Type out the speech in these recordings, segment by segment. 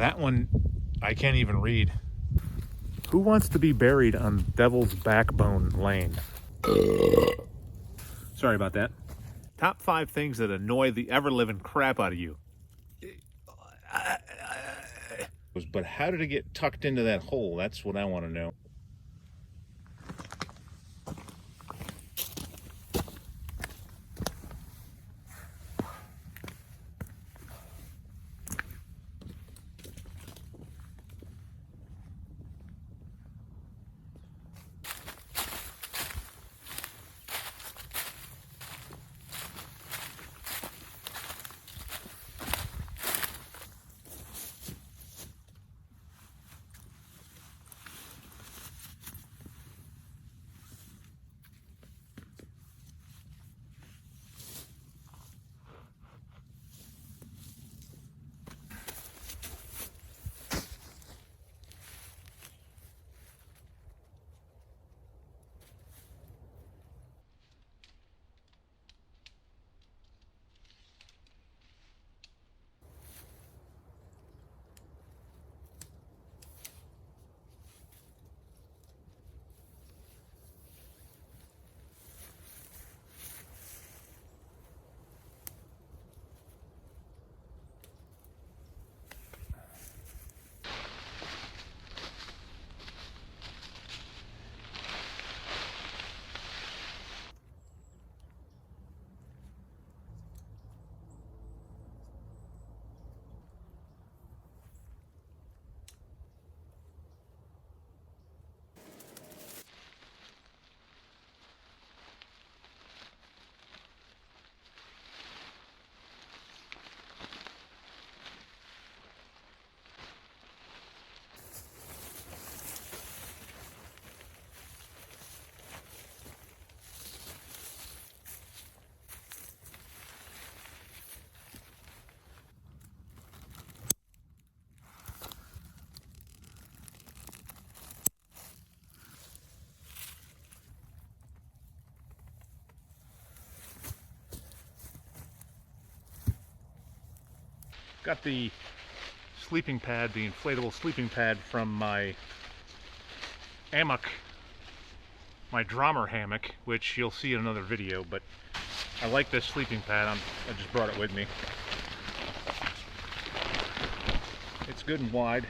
That one, I can't even read. Who wants to be buried on Devil's Backbone Lane? Sorry about that. Top 5 things that annoy the ever-living crap out of you. But how did it get tucked into that hole? That's what I want to know. Got the sleeping pad, the inflatable sleeping pad from my hammock, my Drommer hammock, which you'll see in another video, but I like this sleeping pad. I just brought it with me. It's good and wide.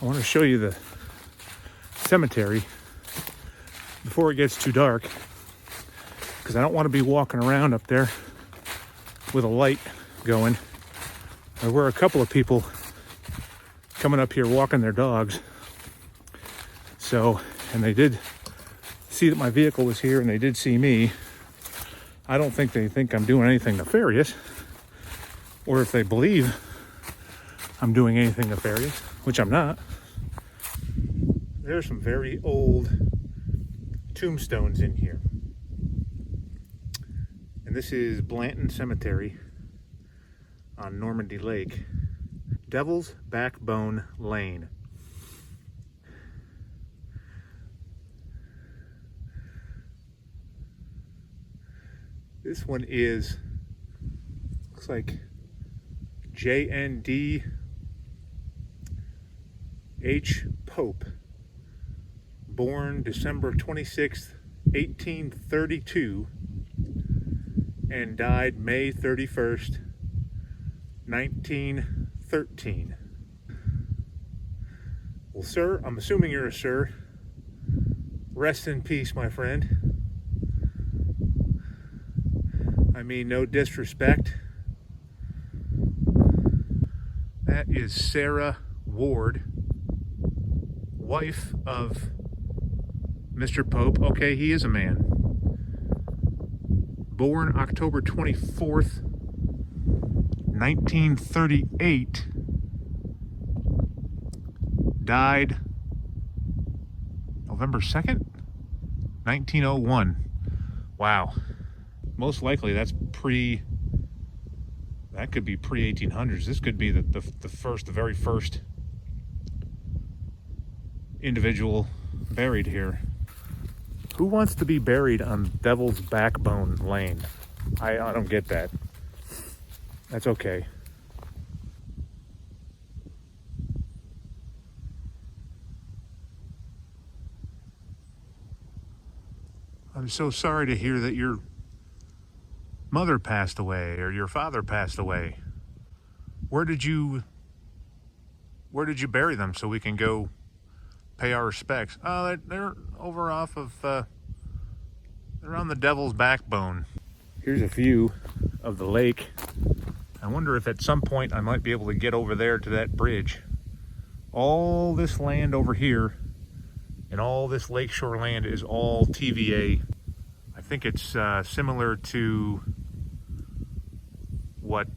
I want to show you the cemetery before it gets too dark, because I don't want to be walking around up there with a light going. There were a couple of people coming up here walking their dogs, and they did see that my vehicle was here, and they did see me. I don't think they think I'm doing anything nefarious, or if they believe I'm doing anything nefarious, which I'm not. There's some very old tombstones in here. And this is Blanton Cemetery on Normandy Lake. Devil's Backbone Lane. This one is, looks like JND H. Pope, born December 26th, 1832, and died May 31st, 1913. Well, sir, I'm assuming you're a sir. Rest in peace, my friend. I mean, no disrespect. That is Sarah Ward, wife of Mr. Pope. Okay, he is a man. Born October 24th, 1938. Died November 2nd, 1901. Wow. Most likely that could be pre-1800s. This could be the very first individual buried here. Who wants to be buried on Devil's Backbone Lane? I don't get that. That's okay. I'm so sorry to hear that your mother passed away or your father passed away. Where did you bury them so we can go pay our respects? Oh, they're over off of, they're on the Devil's Backbone. Here's a view of the lake. I wonder if at some point I might be able to get over there to that bridge. All this land over here and all this lakeshore land is all TVA. I think it's similar to what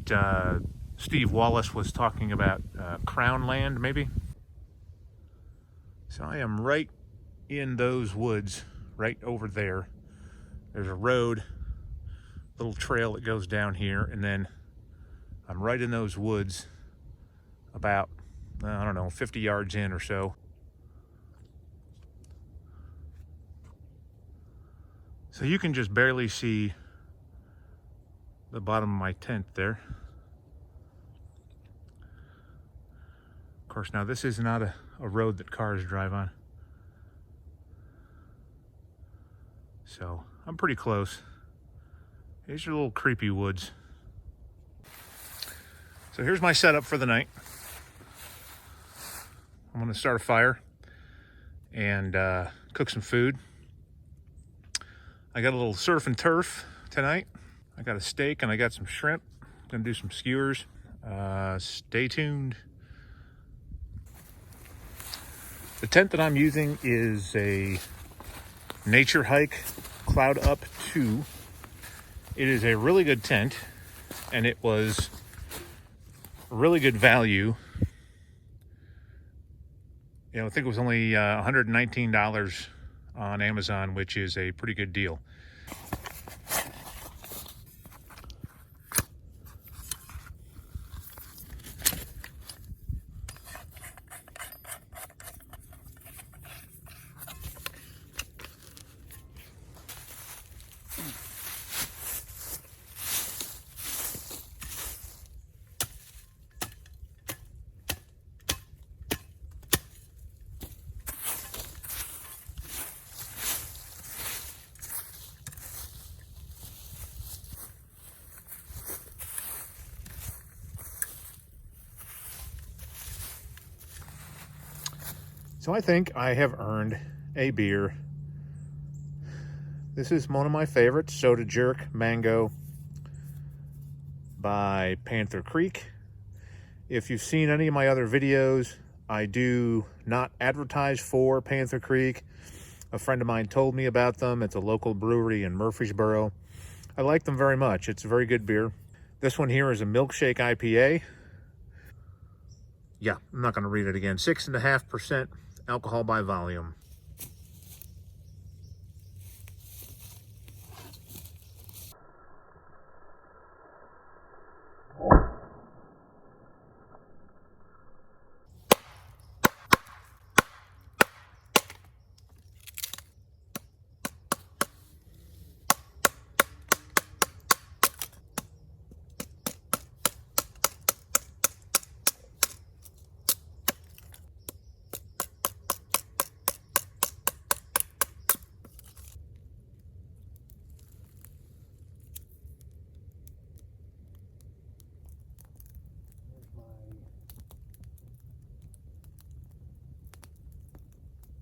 Steve Wallace was talking about, Crown Land, maybe. So I am right in those woods, right over there. There's a road, little trail that goes down here, and then I'm right in those woods, about, I don't know, 50 yards in or so. So you can just barely see the bottom of my tent there. Of course, now this is not a road that cars drive on. So I'm pretty close. These are little creepy woods. So here's my setup for the night. I'm gonna start a fire and cook some food. I got a little surf and turf tonight. I got a steak and I got some shrimp. Gonna do some skewers. Stay tuned. The tent that I'm using is a Nature Hike Cloud Up 2. It is a really good tent, and it was really good value. You know, I think it was only $119 on Amazon, which is a pretty good deal. So I think I have earned a beer. This is one of my favorites, Soda Jerk Mango by Panther Creek. If you've seen any of my other videos, I do not advertise for Panther Creek. A friend of mine told me about them. It's a local brewery in Murfreesboro. I like them very much. It's a very good beer. This one here is a milkshake IPA. Yeah, I'm not going to read it again. 6.5% alcohol by volume.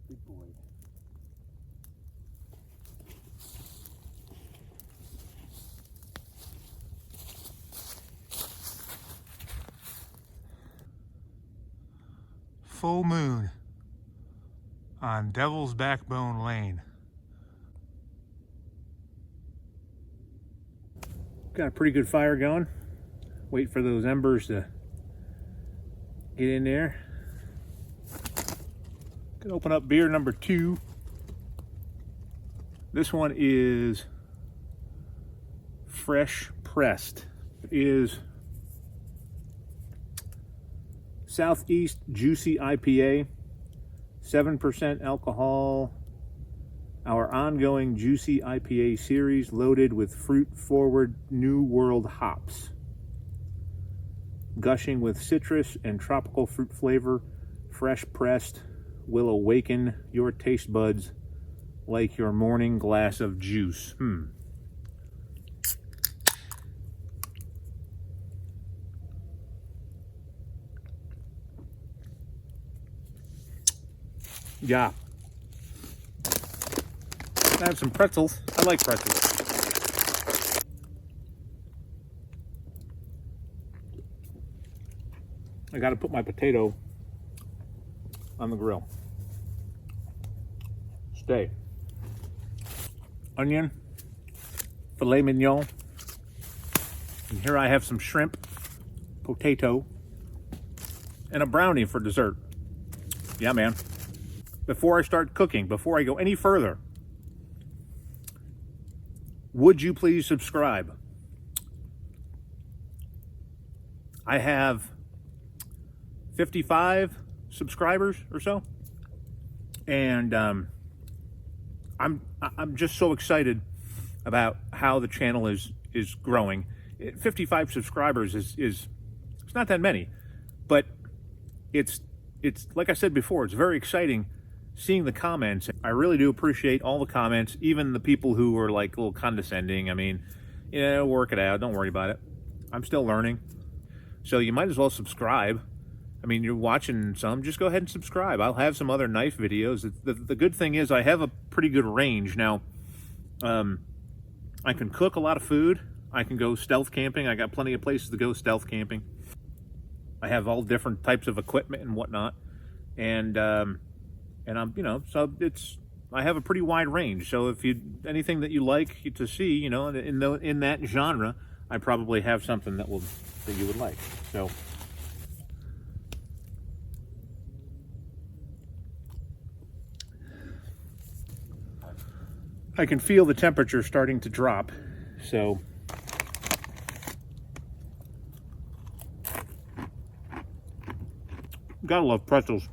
Big boy. Full moon on Devil's Backbone Lane. Got a pretty good fire going. Wait for those embers to get in there. Gonna open up beer number 2. This one is fresh pressed. It is Southeast Juicy IPA, 7% alcohol. Our ongoing Juicy IPA series loaded with fruit-forward New World hops. Gushing with citrus and tropical fruit flavor, fresh pressed will awaken your taste buds like your morning glass of juice. Yeah. I have some pretzels. I like pretzels. I got to put my potato on the grill. Stay. Onion, filet mignon, and here I have some shrimp, potato, and a brownie for dessert. Yeah, man. Before I start cooking, before I go any further, would you please subscribe? I have 55 subscribers or so, and I'm just so excited about how the channel is growing. 55 subscribers is it's not that many, but it's like I said before, it's very exciting seeing the comments. I really do appreciate all the comments, even the people who are like a little condescending. I mean, work it out, don't worry about it. I'm still learning, so you might as well subscribe. I mean, you're watching some, just go ahead and subscribe. I'll have some other knife videos. The good thing is I have a pretty good range now. I can cook a lot of food. I can go stealth camping. I got plenty of places to go stealth camping. I have all different types of equipment and whatnot, and I'm, so I have a pretty wide range. So if anything that you like to see, in that genre, I probably have something that you would like. So. I can feel the temperature starting to drop, so gotta love pretzels.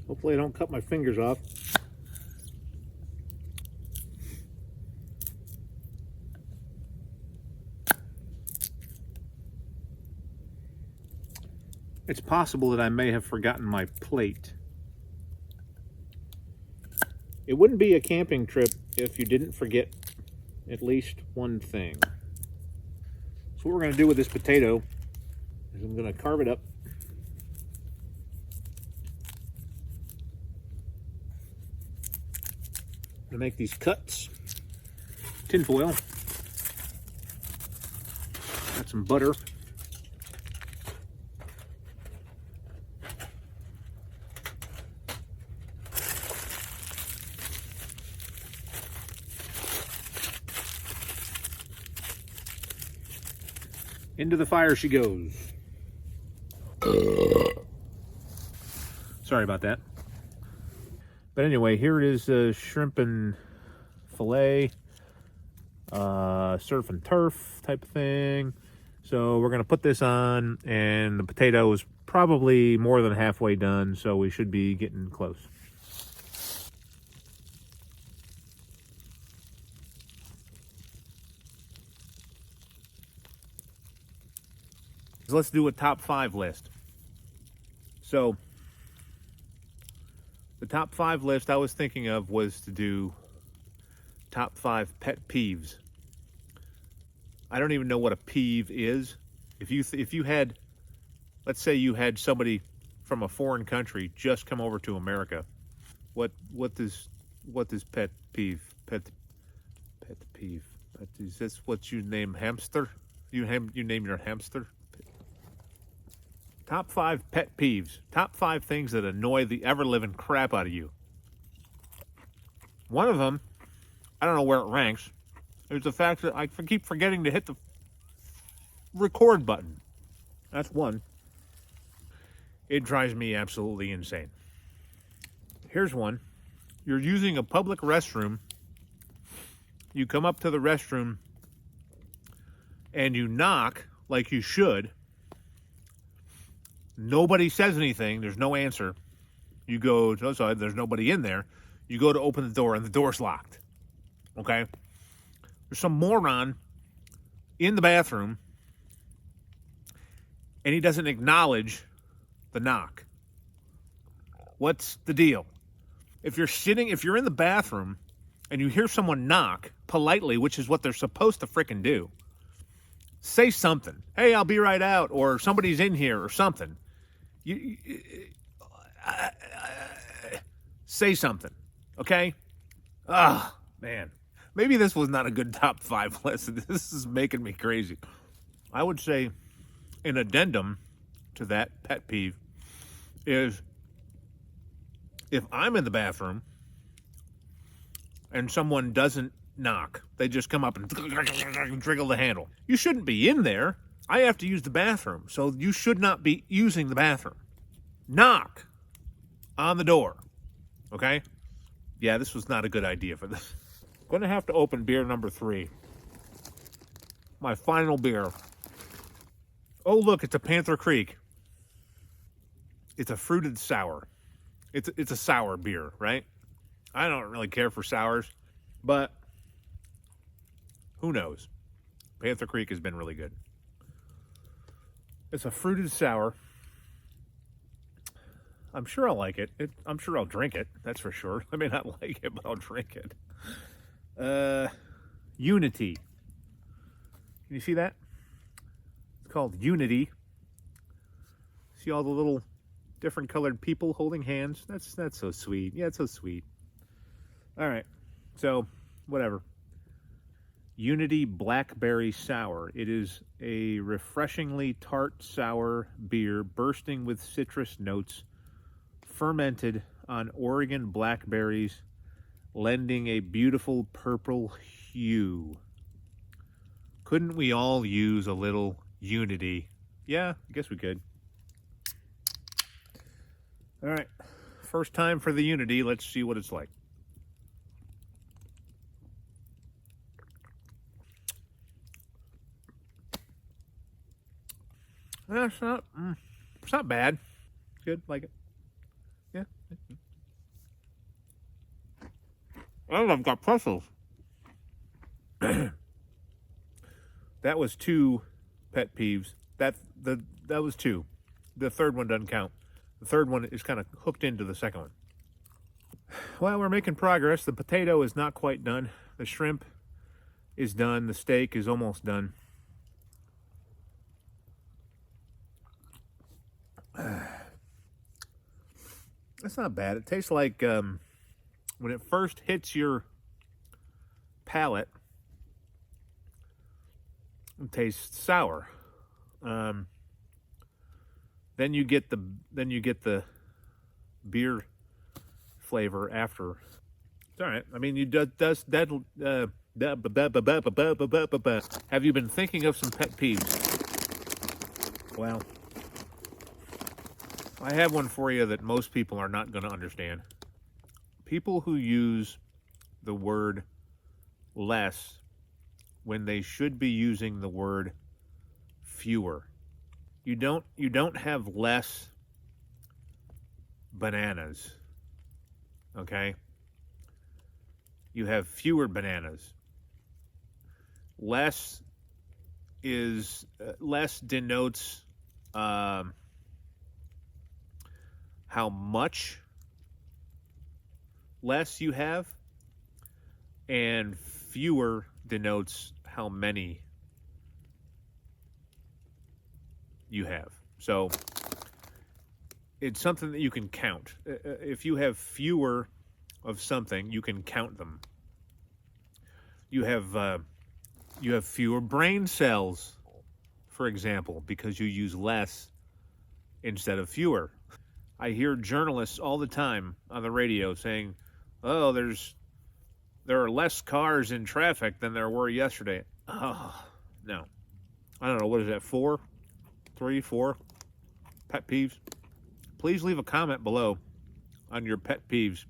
Hopefully I don't cut my fingers off. It's possible that I may have forgotten my plate. It wouldn't be a camping trip if you didn't forget at least one thing. So what we're going to do with this potato is I'm going to carve it up. To make these cuts. Tin foil. Got some butter. Into the fire she goes. Sorry about that. But anyway, here it is, shrimp and fillet, surf and turf type of thing. So we're gonna put this on, and the potato is probably more than halfway done, so we should be getting close. So let's do a top 5 list. So the top 5 list I was thinking of was to do top 5 pet peeves. I don't even know what a peeve is. If you had, let's say you had somebody from a foreign country just come over to America, what does pet peeve? Pet peeve. Is this what you name hamster? You name your hamster? Top 5 pet peeves. Top 5 things that annoy the ever-living crap out of you. One of them, I don't know where it ranks, is the fact that I keep forgetting to hit the record button. That's one. It drives me absolutely insane. Here's one. You're using a public restroom. You come up to the restroom and you knock like you should. Nobody says anything. There's no answer. You go to outside. There's nobody in there. You go to open the door and the door's locked. Okay? There's some moron in the bathroom and he doesn't acknowledge the knock. What's the deal? If you're in the bathroom and you hear someone knock politely, which is what they're supposed to frickin' do, say something. Hey, I'll be right out, or somebody's in here, or something. Say something, okay? Ah, man. Maybe this was not a good top 5 list. This is making me crazy. I would say an addendum to that pet peeve is if I'm in the bathroom and someone doesn't knock, they just come up and driggle the handle. You shouldn't be in there. I have to use the bathroom, so you should not be using the bathroom. Knock on the door, okay? Yeah, this was not a good idea for this. Going to have to open beer number 3. My final beer. Oh, look, it's a Panther Creek. It's a fruited sour. It's a sour beer, right? I don't really care for sours, but who knows? Panther Creek has been really good. It's a fruited sour. I'm sure I'll like it. I'm sure I'll drink it. That's for sure. I may not like it, but I'll drink it. Unity. Can you see that? It's called Unity. See all the little different colored people holding hands? That's so sweet. Yeah, it's so sweet. All right. So, whatever. Unity Blackberry Sour. It is a refreshingly tart sour beer bursting with citrus notes, fermented on Oregon blackberries, lending a beautiful purple hue. Couldn't we all use a little unity? Yeah, I guess we could. All right. First time for the unity. Let's see what it's like. It's not bad. It's good. Like it. Yeah. Oh, I've got pretzels. That was 2 pet peeves. That was 2. The third one doesn't count. The third one is kind of hooked into the second one. Well, we're making progress. The potato is not quite done. The shrimp is done. The steak is almost done. That's not bad. It tastes like when it first hits your palate, it tastes sour. Then you get the beer flavor after. It's all right. I mean, have you been thinking of some pet peeves? Well, I have one for you that most people are not going to understand. People who use the word less when they should be using the word fewer. You don't have less bananas. Okay? You have fewer bananas. Less denotes how much less you have, and fewer denotes how many you have. So it's something that you can count. If you have fewer of something, you can count them. You have fewer brain cells, for example, because you use less instead of fewer. I hear journalists all the time on the radio saying, "Oh, there are less cars in traffic than there were yesterday." Oh, no. I don't know, what is that, 4? 3, 4 pet peeves? Please leave a comment below on your pet peeves.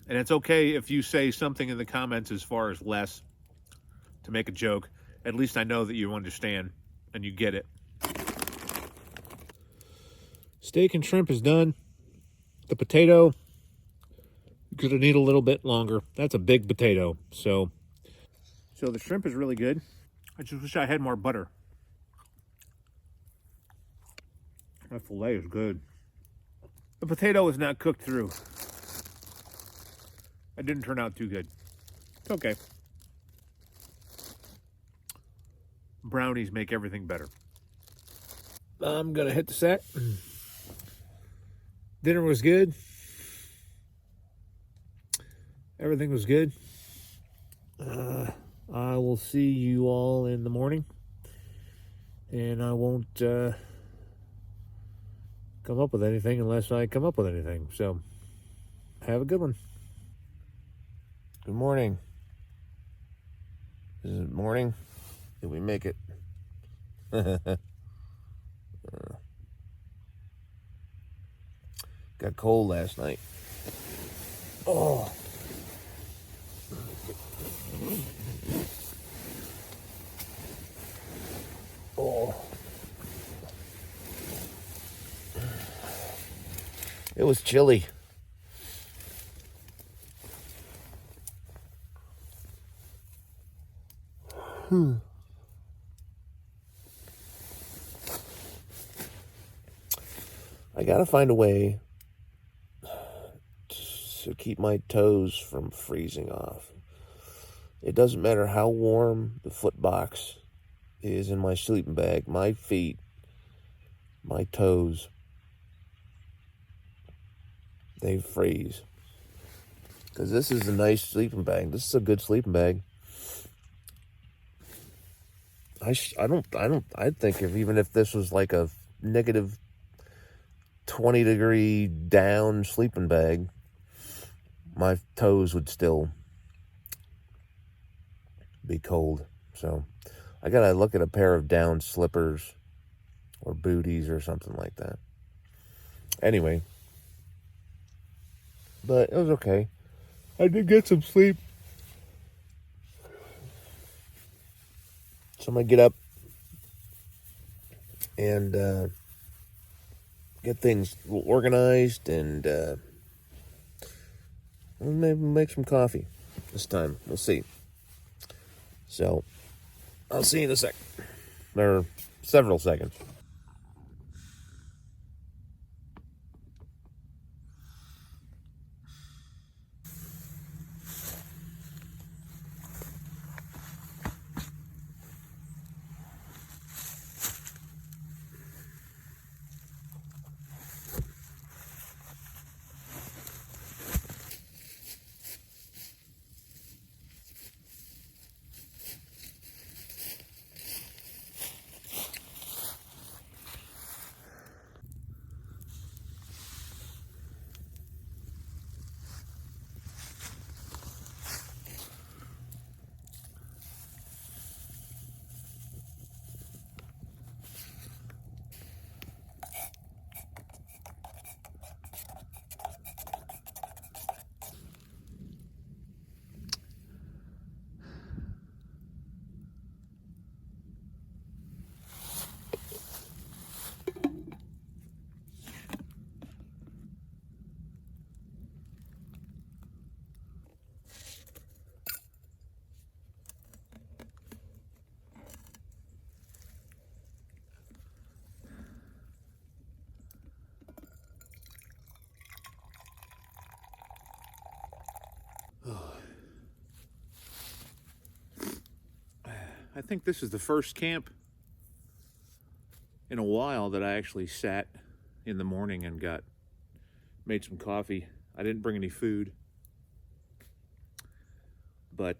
And it's okay if you say something in the comments as far as less to make a joke. At least I know that you understand and you get it. Steak and shrimp is done. The potato, you're gonna need a little bit longer. That's a big potato. So the shrimp is really good. I just wish I had more butter. That filet is good. The potato is not cooked through. It didn't turn out too good. It's okay. Brownies make everything better. I'm gonna hit the set. Dinner was good. Everything was good. I will see you all in the morning. And I won't come up with anything unless I come up with anything. So, have a good one. Good morning. Is it morning? Did we make it? Got cold last night. Oh. Oh. It was chilly. I gotta find a way to keep my toes from freezing off. It doesn't matter how warm the foot box is in my sleeping bag, my feet, my toes, they freeze. Because this is a nice sleeping bag. This is a good sleeping bag. I think even if this was like a negative 20-degree down sleeping bag, my toes would still be cold. So I gotta look at a pair of down slippers or booties or something like that. Anyway, but it was okay. I did get some sleep. So I'm gonna get up and get things organized and maybe make some coffee this time. We'll see. So I'll see you in a sec. Or several seconds. I think this is the first camp in a while that I actually sat in the morning and made some coffee. I didn't bring any food, but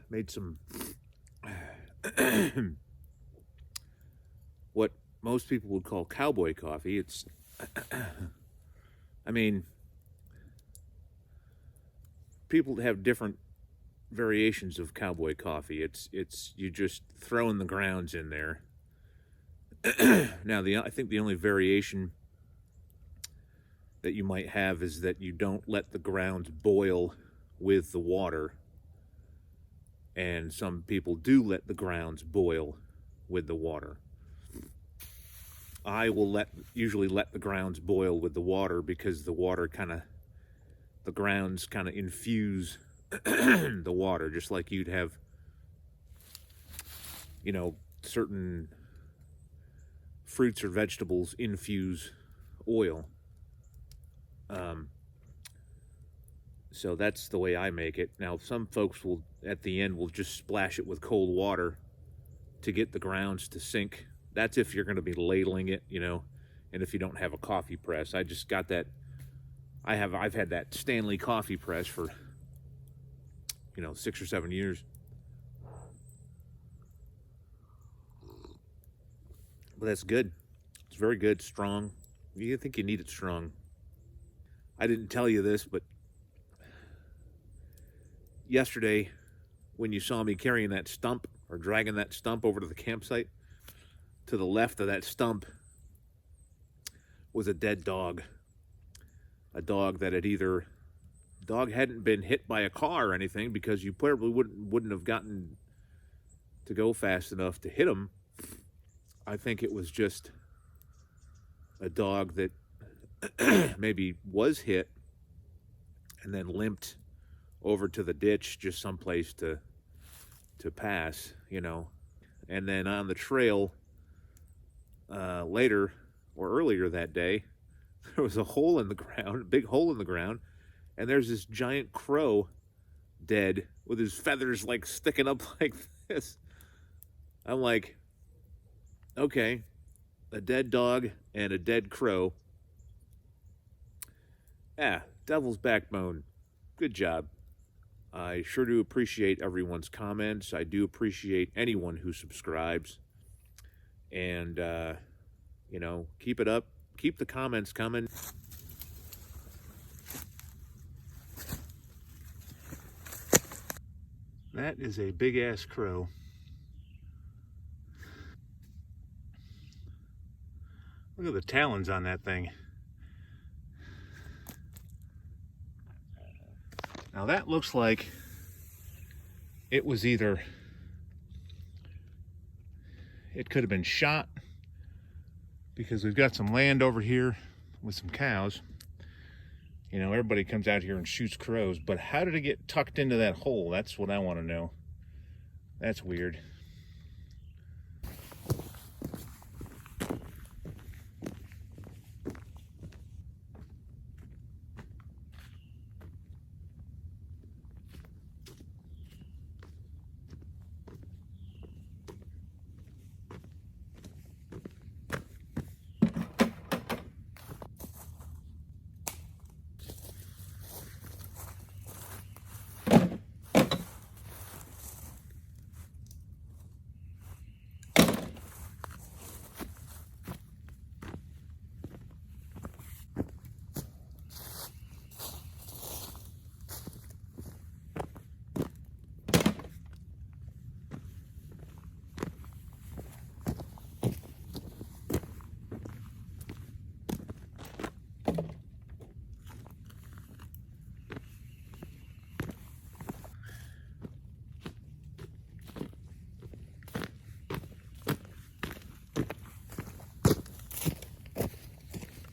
made some what most people would call cowboy coffee. It's, I mean, people have different variations of cowboy coffee. It's you just throwing the grounds in there. Now, I think the only variation that you might have is that you don't let the grounds boil with the water, and some people do let the grounds boil with the water. I will usually let the grounds boil with the water, because the grounds kind of infuse the water, just like you'd have, certain fruits or vegetables infuse oil. So that's the way I make it. Now, some folks will, at the end, will just splash it with cold water to get the grounds to sink. That's if you're going to be ladling it, and if you don't have a coffee press. I just got that. I've had that Stanley coffee press for, 6 or 7 years. But that's good. It's very good, strong. You think you need it strong. I didn't tell you this, but yesterday, when you saw me carrying that stump or dragging that stump over to the campsite, to the left of that stump was a dead dog. A dog that hadn't been hit by a car or anything, because you probably wouldn't have gotten to go fast enough to hit him. I think it was just a dog that maybe was hit and then limped over to the ditch, just someplace to pass, And then on the trail later or earlier that day, there was a hole in the ground, a big hole in the ground, and there's this giant crow dead with his feathers like sticking up like this. I'm like, okay, a dead dog and a dead crow. Yeah, devil's backbone. Good job. I sure do appreciate everyone's comments. I do appreciate anyone who subscribes. And, keep it up. Keep the comments coming. That is a big-ass crow. Look at the talons on that thing. Now that looks like it was it could have been shot, because we've got some land over here with some cows. Everybody comes out here and shoots crows, but how did it get tucked into that hole? That's what I want to know. That's weird.